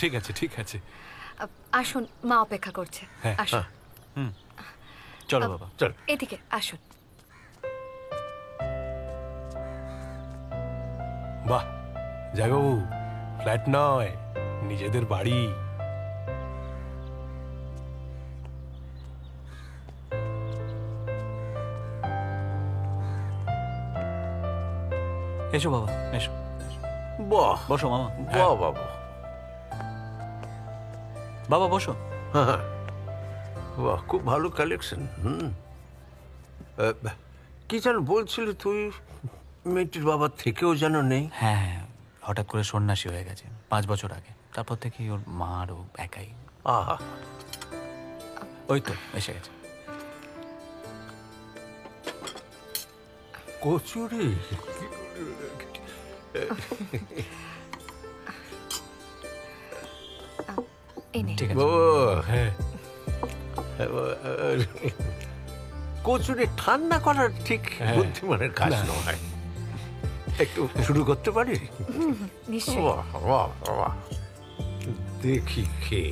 ঠিক আছে ঠিক আছে। আসুন, মা অপেক্ষা করছে। আসুন। চলো বাবা, চল। এদিকে আসুন। বাহ, জয়বাবু, ফ্ল্যাট নয়, নিজেদের বাড়ি। এসো বাবা, এসো। বাহ, বসো মামা। বাহ বাবা, বাবা বসো। বাহ, খুব ভালো কালেকশন। কি যেন বলছিলি তুই, মেয়েটির বাবার থেকেও যেন নেই? হ্যাঁ হ্যাঁ, হঠাৎ করে সন্ন্যাসী হয়ে গেছে 5 বছর আগে। তারপর থেকে ওর মা আর ও একাই। আহা, ওই তো এসে গেছে। কচুরি? ঠিক আছে। কচুরি ঠান্ডা করার ঠিক বুদ্ধিমানের কাজ নয়। একটু শুরু করতে পারি? নিশ্চয়ই। বাহ বাহ বাহ, দেখি কে।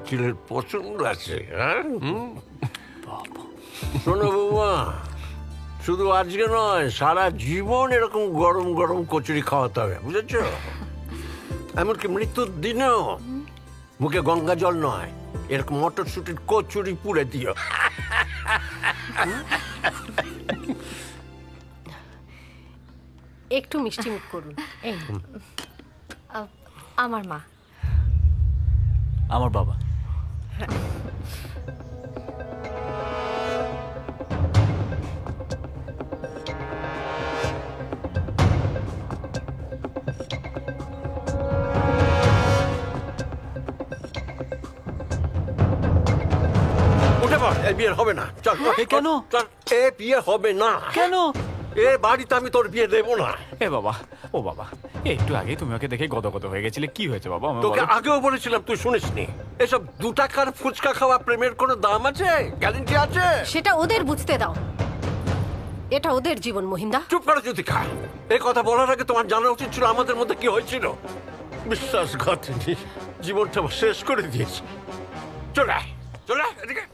চিলের পছন্দ আছে। হ্যাঁ, শোনো বৌমা, শুধু আজকে নয়, সারা জীবন এরকম গরম গরম কচুরি খাওয়াতে হবে, বুঝেছ? এমনকি মৃত্যুর দিনেও মুখে গঙ্গা জল নয়, এরকম মটরশুটির কচুরি পুড়ে দিও। একটু মিষ্টি মুখ করুন। এই আমার মা। আমার বাবা। এ বিয়ে হবে না। চল। কেন? এ বিয়ে হবে না। কেন? এ বাড়িতে আমি তোর বিয়ে দেবো না। এ বাবা, ও বাবা, একটু আগে তুমি ওকে দেখে গদগদ হয়ে গেছিলে। কি হয়েছে বাবা? তোকে আগেও বলেছিলাম, তুই শুনিসনি। এসব 2 টাকার ফুচকা খাওয়া প্রেমের কোনো দাম আছে? গ্যারান্টি আছে? সেটা ওদের বুঝতে দাও। এটা ওদের জীবন মহিন্দা। চুপ করো জ্যোতিকা। এই কথা বলার আগে তোমার জানা উচিত ছিল আমাদের মধ্যে কি হয়েছিল। বিশ্বাসঘাতিনী, জীবনটা শেষ করে দিয়েছে। চলে আয়, চলে আয় এদিকে।